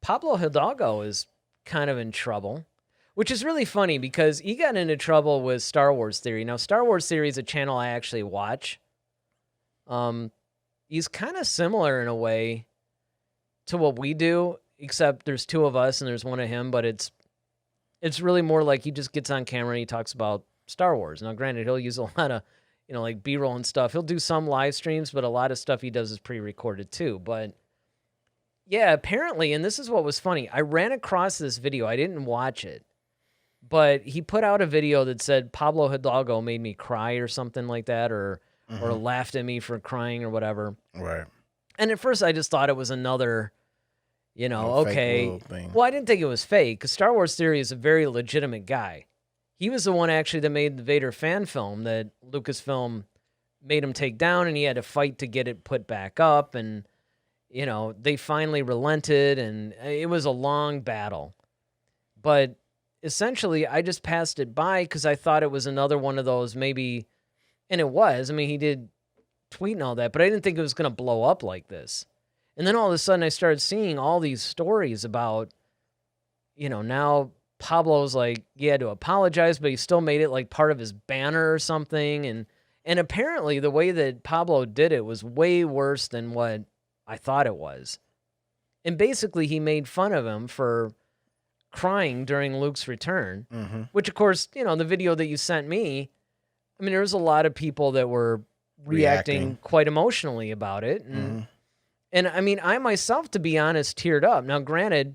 Pablo Hidalgo is kind of in trouble, which is really funny because he got into trouble with Star Wars Theory. Now, Star Wars Theory is a channel I actually watch. He's kind of similar in a way to what we do, except there's two of us and there's one of him, but it's really more like he just gets on camera and he talks about Star Wars. Now, granted, he'll use a lot of, like B-roll and stuff. He'll do some live streams, but a lot of stuff he does is pre-recorded too. But yeah, apparently, and this is what was funny. I ran across this video. I didn't watch it, but he put out a video that said Pablo Hidalgo made me cry or something like that, or laughed at me for crying or whatever. Right. And at first I just thought it was another, okay. Thing. Well, I didn't think it was fake because Star Wars Theory is a very legitimate guy. He was the one actually that made the Vader fan film that Lucasfilm made him take down, and he had to fight to get it put back up. And, they finally relented, and it was a long battle. But essentially, I just passed it by because I thought it was another one of those maybe, and it was. I mean, he did tweet and all that, but I didn't think it was going to blow up like this. And then all of a sudden, I started seeing all these stories about, now Pablo's like, he had to apologize, but he still made it like part of his banner or something. And apparently the way that Pablo did it was way worse than what I thought it was. And basically he made fun of him for crying during Luke's return, which of course, the video that you sent me, I mean, there was a lot of people that were reacting quite emotionally about it. And I mean, I myself, to be honest, teared up. Now, granted,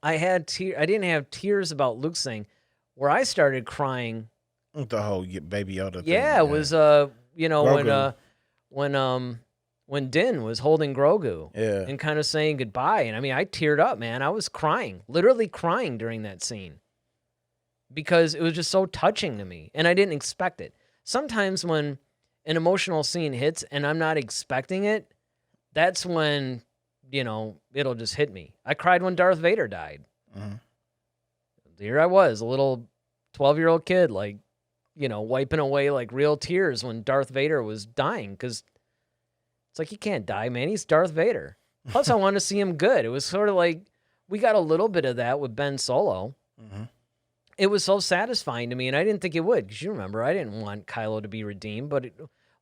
I didn't have tears about Luke's thing. Where I started crying, the whole Baby Yoda thing. Yeah, it was when Din was holding Grogu, and kind of saying goodbye. And I mean, I teared up, man. I was crying, literally crying during that scene because it was just so touching to me, and I didn't expect it. Sometimes when an emotional scene hits and I'm not expecting it, that's when, it'll just hit me. I cried when Darth Vader died. Here I was, a little 12-year-old kid, like, wiping away like real tears when Darth Vader was dying, because it's like, he can't die, man. He's Darth Vader. Plus, I wanted to see him good. It was sort of like, we got a little bit of that with Ben Solo. It was so satisfying to me, and I didn't think it would, because you remember, I didn't want Kylo to be redeemed, but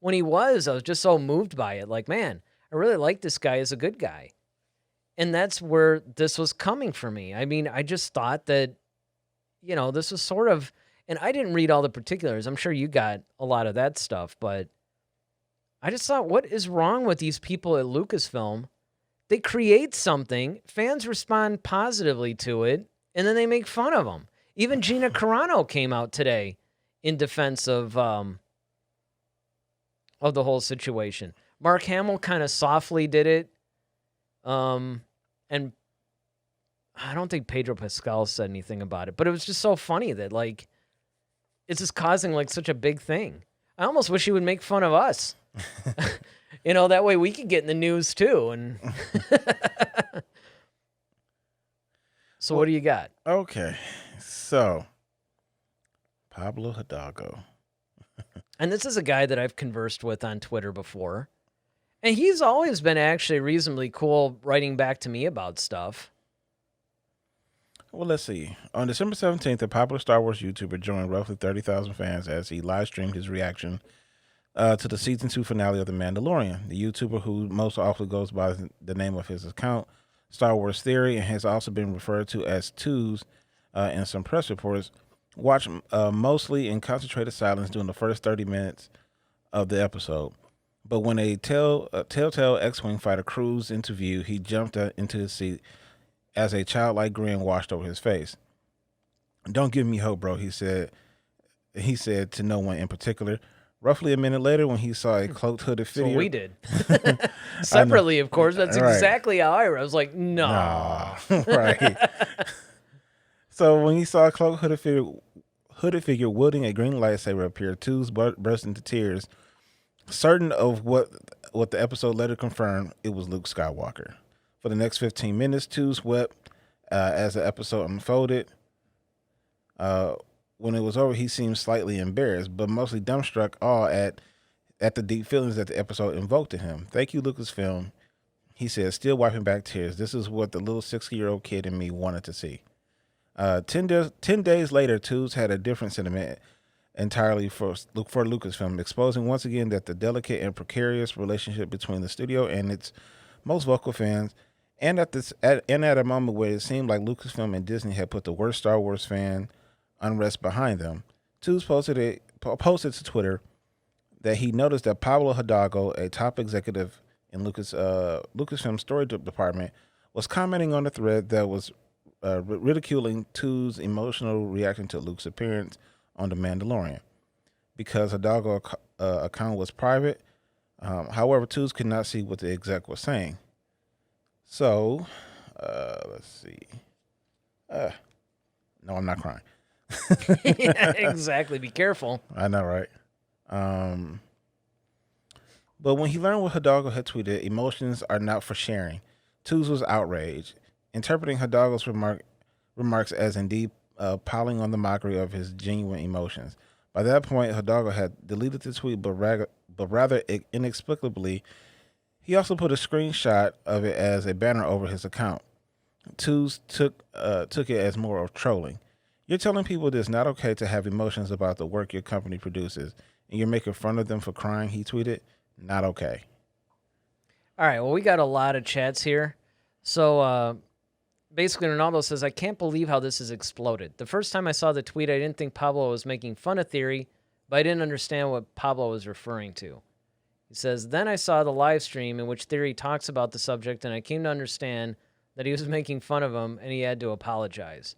when he was, I was just so moved by it. Like, man, I really like this guy as a good guy. And that's where this was coming for me. I mean, I just thought that, this was sort of, and I didn't read all the particulars. I'm sure you got a lot of that stuff, but I just thought, what is wrong with these people at Lucasfilm? They create something, fans respond positively to it, and then they make fun of them. Even Gina Carano came out today in defense of the whole situation. Mark Hamill kind of softly did it. And I don't think Pedro Pascal said anything about it, but it was just so funny that, like, it's just causing, like, such a big thing. I almost wish he would make fun of us. That way we could get in the news too. And so what do you got? Okay. So, Pablo Hidalgo. And this is a guy that I've conversed with on Twitter before. And he's always been actually reasonably cool writing back to me about stuff. Well, let's see. On December 17th, a popular Star Wars YouTuber joined roughly 30,000 fans as he live streamed his reaction to the season 2 finale of The Mandalorian. The YouTuber, who most often goes by the name of his account, Star Wars Theory, and has also been referred to as Twos in some press reports, watched mostly in concentrated silence during the first 30 minutes of the episode. But when a Telltale X-Wing fighter cruised into view, he jumped into his seat as a childlike grin washed over his face. "Don't give me hope, bro," he said to no one in particular. Roughly a minute later, when he saw a cloaked hooded figure... So we did. Separately, of course. That's exactly how I was like, no. Nah. Right. So when he saw a cloaked hooded figure wielding a green lightsaber appear, Twos burst into tears. Certain of what the episode later confirmed, it was Luke Skywalker. For the next 15 minutes, Twos wept as the episode unfolded. When it was over, he seemed slightly embarrassed, but mostly dumbstruck, all at the deep feelings that the episode invoked in him. "Thank you, Lucasfilm. He said, still wiping back tears. This is what the little 6-year-old kid in me wanted to see. 10 days later, Tooze had a different sentiment entirely for Lucasfilm, exposing once again that the delicate and precarious relationship between the studio and its most vocal fans, and at a moment where it seemed like Lucasfilm and Disney had put the worst Star Wars fan unrest behind them. Tooze posted to Twitter that he noticed that Pablo Hildago, a top executive in Lucasfilm story department, was commenting on a thread that was ridiculing Tooze's emotional reaction to Luke's appearance on The Mandalorian. Because Hildago's account was private, however, Tooze could not see what the exec was saying. So, let's see. No, I'm not crying. Yeah, exactly. Be careful. I know, right? But when he learned what Hildago had tweeted, emotions are not for sharing, Tooze was outraged, interpreting Hildago's remarks as indeed piling on the mockery of his genuine emotions. By that point, Hildago had deleted the tweet, but rather inexplicably, he also put a screenshot of it as a banner over his account. Tooze took it as more of trolling. You're telling people that it's not okay to have emotions about the work your company produces, and you're making fun of them for crying, he tweeted. Not okay. All right, well, we got a lot of chats here. So basically, Ronaldo says, I can't believe how this has exploded. The first time I saw the tweet, I didn't think Pablo was making fun of Theory, but I didn't understand what Pablo was referring to. He says, then I saw the live stream in which Theory talks about the subject, and I came to understand that he was making fun of him, and he had to apologize.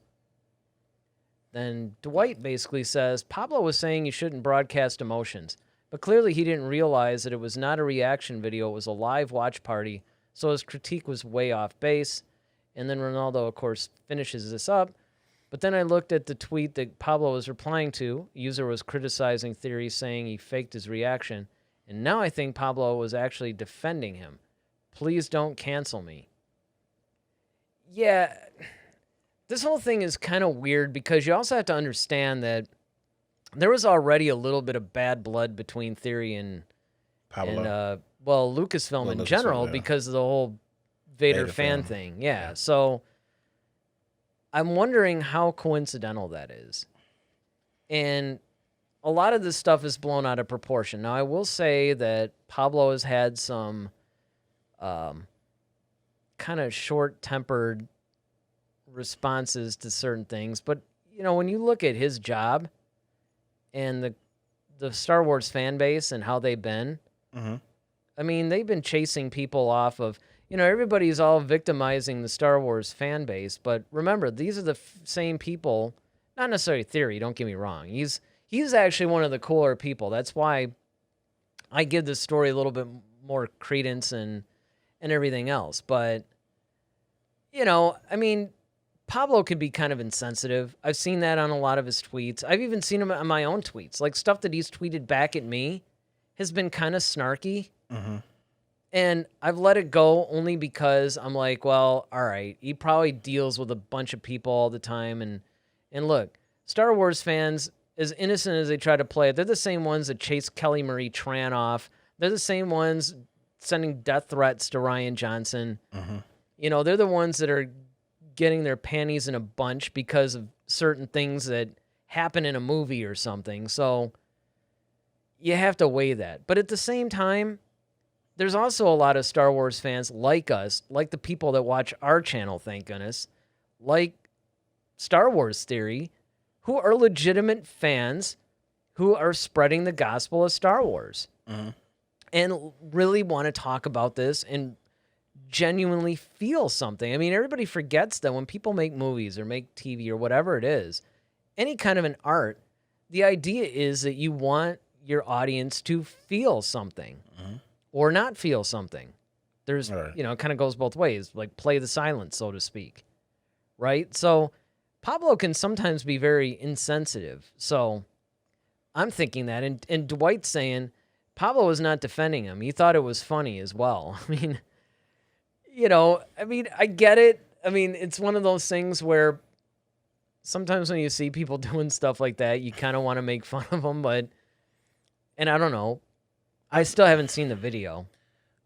Then Dwight basically says, Pablo was saying you shouldn't broadcast emotions, but clearly he didn't realize that it was not a reaction video, it was a live watch party, so his critique was way off base. And then Ronaldo, of course, finishes this up. But then I looked at the tweet that Pablo was replying to. A user was criticizing Theory, saying he faked his reaction. And now I think Pablo was actually defending him. Please don't cancel me. Yeah, this whole thing is kind of weird because you also have to understand that there was already a little bit of bad blood between Theory and Pablo. And, Lucasfilm in general, because of the whole Vader fan thing. Yeah, so I'm wondering how coincidental that is. And a lot of this stuff is blown out of proportion. Now, I will say that Pablo has had some kind of short-tempered responses to certain things. But, you know, when you look at his job and the Star Wars fan base and how they've been, I mean, they've been chasing people off of, you know, everybody's all victimizing the Star Wars fan base. But remember, these are the same people, not necessarily Theory, don't get me wrong. He's actually one of the cooler people. That's why I give this story a little bit more credence and everything else. But, you know, I mean, Pablo can be kind of insensitive. I've seen that on a lot of his tweets. I've even seen him on my own tweets. Like, stuff that he's tweeted back at me has been kind of snarky. And I've let it go only because I'm like, well, all right, he probably deals with a bunch of people all the time. And look, Star Wars fans, as innocent as they try to play it, they're the same ones that chase Kelly Marie Tran off. They're the same ones sending death threats to Rian Johnson. You know, they're the ones that are getting their panties in a bunch because of certain things that happen in a movie or something. So you have to weigh that. But at the same time, there's also a lot of Star Wars fans like us, like the people that watch our channel, thank goodness, like Star Wars Theory, who are legitimate fans who are spreading the gospel of Star Wars and really want to talk about this and genuinely feel something. I mean, everybody forgets that when people make movies or make TV or whatever it is, any kind of an art, the idea is that you want your audience to feel something or not feel something. There's, you know, it kind of goes both ways, like play the silence, so to speak. Right? So Pablo can sometimes be very insensitive. So I'm thinking that. And Dwight's saying Pablo was not defending him. He thought it was funny as well. I mean, you know, I get it. I mean, it's one of those things where sometimes when you see people doing stuff like that, you kind of want to make fun of them. And I don't know. I still haven't seen the video.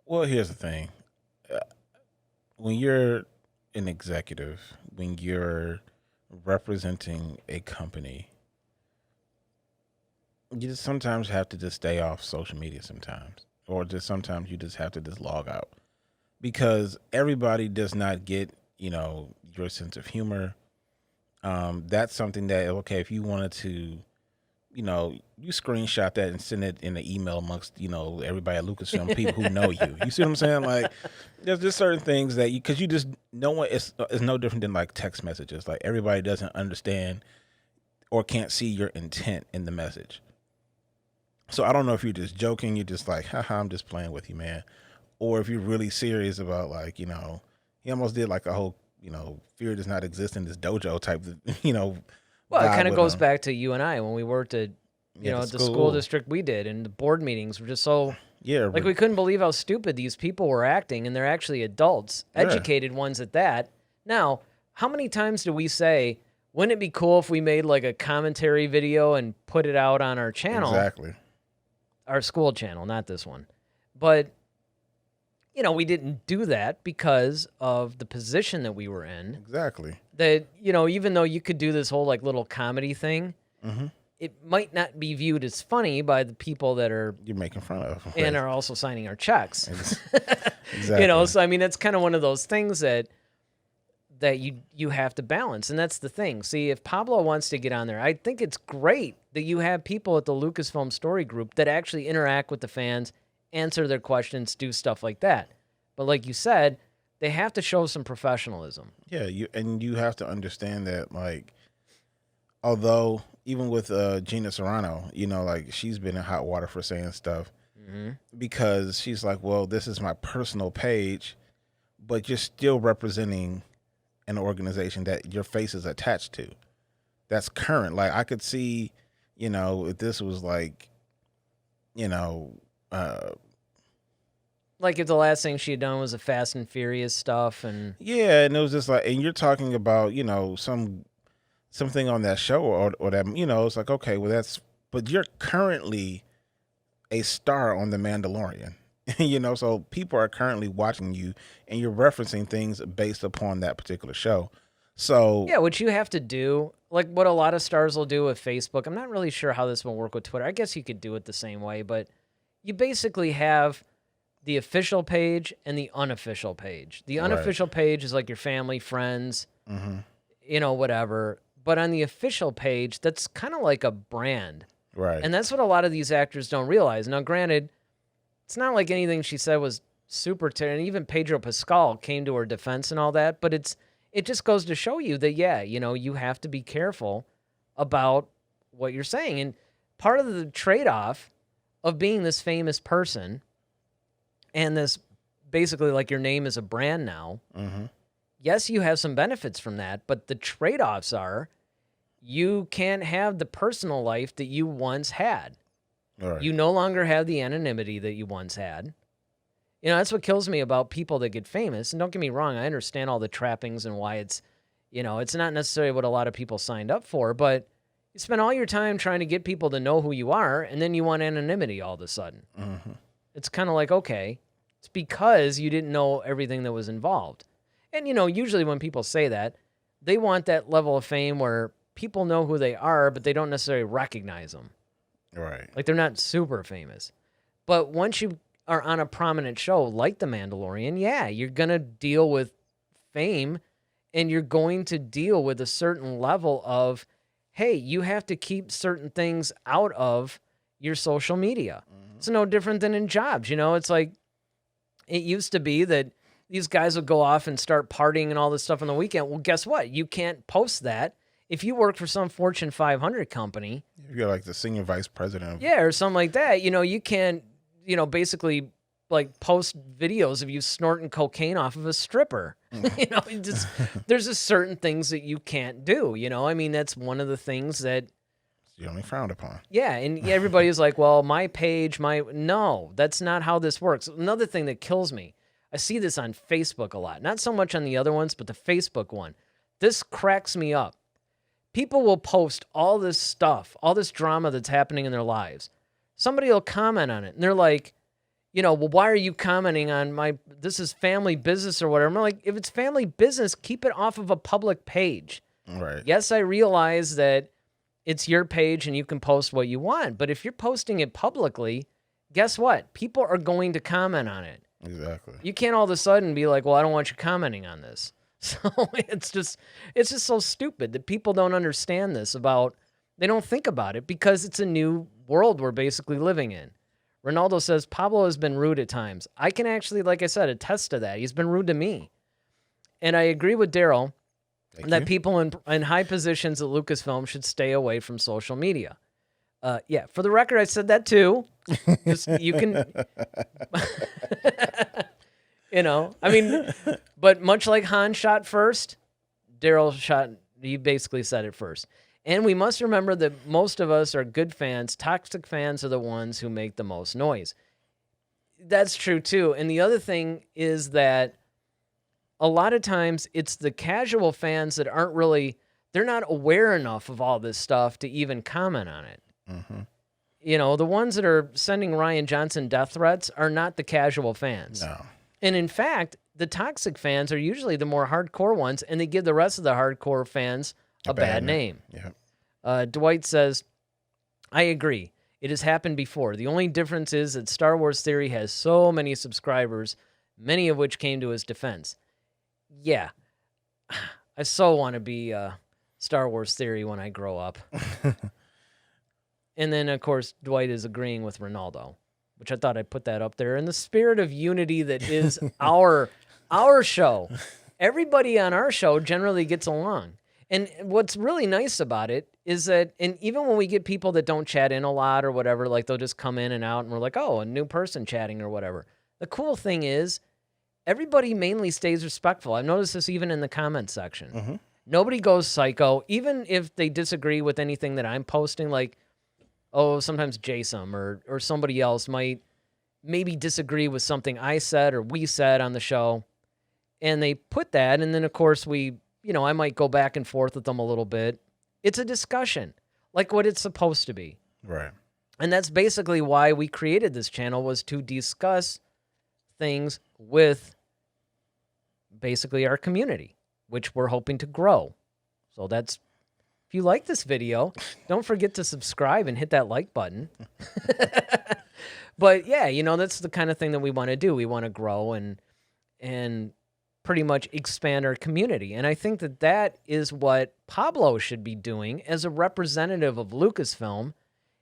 Well, here's the thing. when you're an executive, when you're representing a company, you just sometimes have to just stay off social media sometimes. Or just sometimes you just have to just log out. Because everybody does not get, your sense of humor. That's something that, okay, if you wanted to, you screenshot that and send it in an email amongst, everybody at Lucasfilm, people who know you. You see what I'm saying? Like, there's just certain things that because you just, no one, it's no different than like text messages. Like, everybody doesn't understand or can't see your intent in the message. So I don't know if you're just joking, you're just like, haha, I'm just playing with you, man. Or if you're really serious about like, he almost did like a whole, fear does not exist in this dojo type, Well, it kind of goes back to you and I when we worked at, the school district we did, and the board meetings were just so, like we couldn't believe how stupid these people were acting, and they're actually adults, educated ones at that. Now, how many times do we say, wouldn't it be cool if we made like a commentary video and put it out on our channel? Exactly. Our school channel, not this one. But, we didn't do that because of the position that we were in. Exactly. That, even though you could do this whole like little comedy thing, it might not be viewed as funny by the people that are you're making fun of and are also signing our checks. Exactly. So I mean that's kind of one of those things that you have to balance, and that's the thing. See, if Pablo wants to get on there, I think it's great that you have people at the Lucasfilm Story Group that actually interact with the fans, answer their questions, do stuff like that. But like you said, they have to show some professionalism. Yeah, you have to understand that, like, although even with Gina Serrano, like she's been in hot water for saying stuff because she's like, well, this is my personal page, but you're still representing an organization that your face is attached to. That's current. Like I could see, if this was like, like if the last thing she had done was the Fast and Furious stuff, and yeah, and it was just like, and you're talking about, something on that show or that, it's like, okay, well but you're currently a star on The Mandalorian, so people are currently watching you and you're referencing things based upon that particular show. So yeah, what you have to do, like what a lot of stars will do with Facebook. I'm not really sure how this will work with Twitter. I guess you could do it the same way, but you basically have the official page and the unofficial page. The unofficial page is like your family, friends, whatever. But on the official page, that's kind of like a brand. Right. And that's what a lot of these actors don't realize. Now, granted, it's not like anything she said was super terrible. And even Pedro Pascal came to her defense and all that. But it just goes to show you that, you have to be careful about what you're saying. And part of the trade-off of being this famous person and this basically like your name is a brand now, yes, you have some benefits from that, but the trade-offs are you can't have the personal life that you once had. Right. You no longer have the anonymity that you once had. That's what kills me about people that get famous. And don't get me wrong, I understand all the trappings and why it's, it's not necessarily what a lot of people signed up for, but you spend all your time trying to get people to know who you are, and then you want anonymity all of a sudden. It's kind of like, okay, it's because you didn't know everything that was involved. And, usually when people say that, they want that level of fame where people know who they are, but they don't necessarily recognize them. Right. Like they're not super famous. But once you are on a prominent show like The Mandalorian, yeah, you're going to deal with fame and you're going to deal with a certain level of, hey, you have to keep certain things out of your social media. It's no different than in jobs. It's like it used to be that these guys would go off and start partying and all this stuff on the weekend. Well, guess what? You can't post that. If you work for some Fortune 500 company. If you're like the senior vice president. Yeah, or something like that. You can't, basically like post videos of you snorting cocaine off of a stripper. There's just certain things that you can't do. That's one of the things that. It's only frowned upon. Yeah, and everybody's like, well, my page, no, that's not how this works. Another thing that kills me. I see this on Facebook a lot. Not so much on the other ones, but the Facebook one. This cracks me up. People will post all this stuff, all this drama that's happening in their lives. Somebody will comment on it, and they're like, well, why are you commenting on this is family business or whatever? I'm like, if it's family business, keep it off of a public page. Right. Yes, I realize that it's your page and you can post what you want, but if you're posting it publicly, guess what? People are going to comment on it. Exactly. You can't all of a sudden be like, well, I don't want you commenting on this. So it's just so stupid that people don't understand this they don't think about it because it's a new world we're basically living in. Ronaldo says, Pablo has been rude at times. I can actually, like I said, attest to that. He's been rude to me. And I agree with Daryl that people in high positions at Lucasfilm should stay away from social media. Yeah, for the record, I said that too. You can, but much like Han shot first, Daryl he basically said it first. And we must remember that most of us are good fans. Toxic fans are the ones who make the most noise. That's true too. And the other thing is that a lot of times it's the casual fans that they're not aware enough of all this stuff to even comment on it. Mm-hmm. The ones that are sending Rian Johnson death threats are not the casual fans. No. And in fact, the toxic fans are usually the more hardcore ones, and they give the rest of the hardcore fans a bad name. Yeah. Dwight says, I agree. It has happened before. The only difference is that Star Wars Theory has so many subscribers, many of which came to his defense. Yeah. I so want to be Star Wars Theory when I grow up. And then, of course, Dwight is agreeing with Ronaldo, which I thought I'd put that up there. In the spirit of unity that is our show, everybody on our show generally gets along. And what's really nice about it is that, and even when we get people that don't chat in a lot or whatever, like they'll just come in and out and we're like, oh, a new person chatting or whatever. The cool thing is everybody mainly stays respectful. I've noticed this even in the comments section. Mm-hmm. Nobody goes psycho, even if they disagree with anything that I'm posting, like, oh, sometimes Jason or somebody else might maybe disagree with something I said or we said on the show. And they put that, and then, of course, I might go back and forth with them a little bit. It's a discussion, like what it's supposed to be. Right. And that's basically why we created this channel, was to discuss things with basically our community, which we're hoping to grow. So if you like this video, don't forget to subscribe and hit that like button. But yeah, that's the kind of thing that we want to do. We want to grow and pretty much expand our community. And I think that is what Pablo should be doing as a representative of Lucasfilm,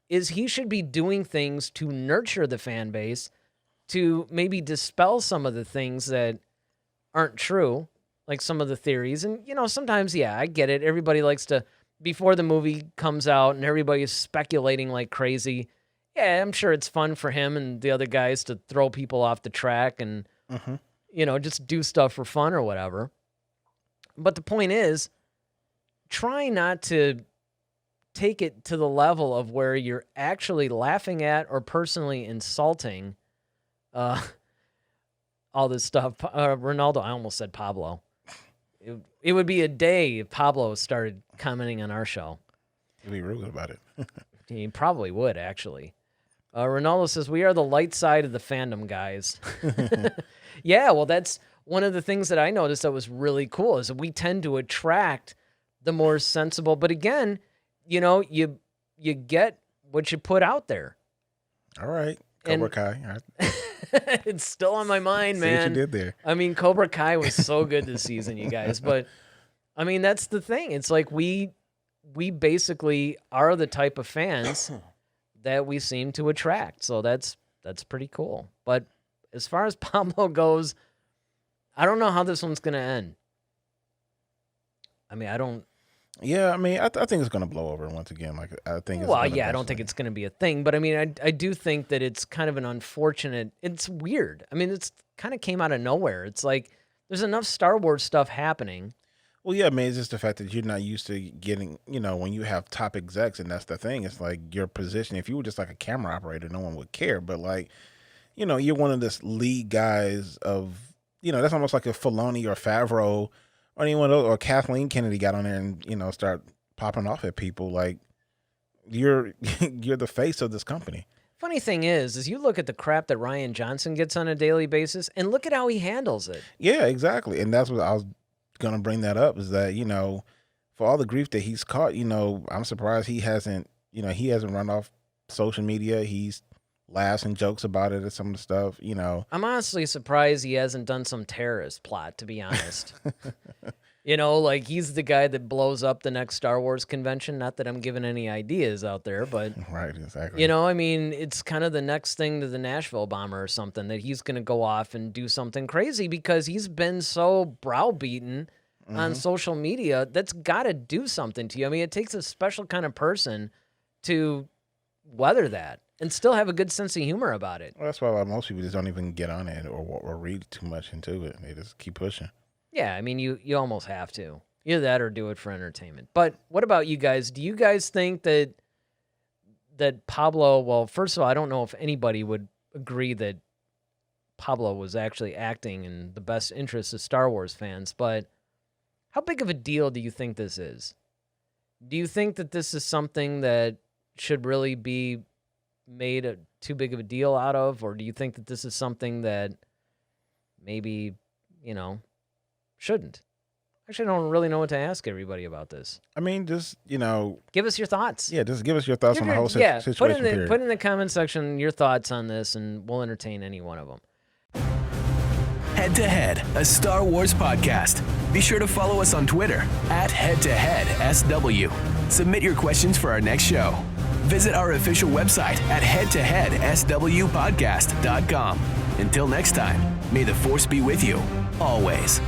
is he should be doing things to nurture the fan base, to maybe dispel some of the things that aren't true, like some of the theories. And, sometimes, yeah, I get it. Everybody likes to, before the movie comes out and everybody's speculating like crazy, yeah, I'm sure it's fun for him and the other guys to throw people off the track and, just do stuff for fun or whatever. But the point is, try not to take it to the level of where you're actually laughing at or personally insulting all this stuff. Ronaldo, I almost said Pablo. It would be a day if Pablo started commenting on our show. He'd be rude about it. He probably would, actually. Ronaldo says, we are the light side of the fandom, guys. Yeah, well, that's one of the things that I noticed that was really cool, is that we tend to attract the more sensible. But again, you get what you put out there. All right. Cobra Kai. It's still on my mind, man. See what you did there. I mean, Cobra Kai was so good this season, you guys. But, I mean, that's the thing. It's like we basically are the type of fans that we seem to attract. So that's pretty cool. But as far as Pablo goes, I don't know how this one's going to end. I mean, I don't... Yeah, I mean, I think it's going to blow over once again. Like, I think. Well, yeah, I don't think it's going to be a thing, but I mean, I do think that it's kind of an unfortunate. It's weird. I mean, it's kind of came out of nowhere. It's like there's enough Star Wars stuff happening. Well, yeah, I mean, it's just the fact that you're not used to getting, when you have top execs, and that's the thing. It's like your position. If you were just like a camera operator, no one would care. But like, you're one of the lead guys of, that's almost like a Filoni or Favreau. Or anyone else, or Kathleen Kennedy got on there and start popping off at people. Like, you're the face of this company. Funny thing is you look at the crap that Rian Johnson gets on a daily basis, and look at how he handles it. Yeah, exactly. And that's what I was going to bring that up, is that, for all the grief that he's caught, I'm surprised he hasn't run off social media. He's laughs and jokes about it and some of the stuff, I'm honestly surprised he hasn't done some terrorist plot, to be honest. Like he's the guy that blows up the next Star Wars convention. Not that I'm giving any ideas out there, but right, exactly. It's kind of the next thing to the Nashville bomber or something, that he's going to go off and do something crazy because he's been so browbeaten on social media. That's got to do something to you. I mean, it takes a special kind of person to weather that and still have a good sense of humor about it. Well, that's why most people just don't even get on it or read too much into it. They just keep pushing. Yeah, I mean, you almost have to. Either that or do it for entertainment. But what about you guys? Do you guys think that Pablo, well, first of all, I don't know if anybody would agree that Pablo was actually acting in the best interest of Star Wars fans, but how big of a deal do you think this is? Do you think that this is something that should really be made too big of a deal out of, or do you think that this is something that maybe, shouldn't? Actually, I don't really know what to ask everybody about this. I mean, just, give us your thoughts. Yeah, just give us your thoughts on the whole situation. Put in the comment section your thoughts on this, and we'll entertain any one of them. Head to Head, a Star Wars podcast. Be sure to follow us on Twitter @HeadToHeadSW. Submit your questions for our next show. Visit our official website at headtoheadswpodcast.com. Until next time, may the Force be with you, always.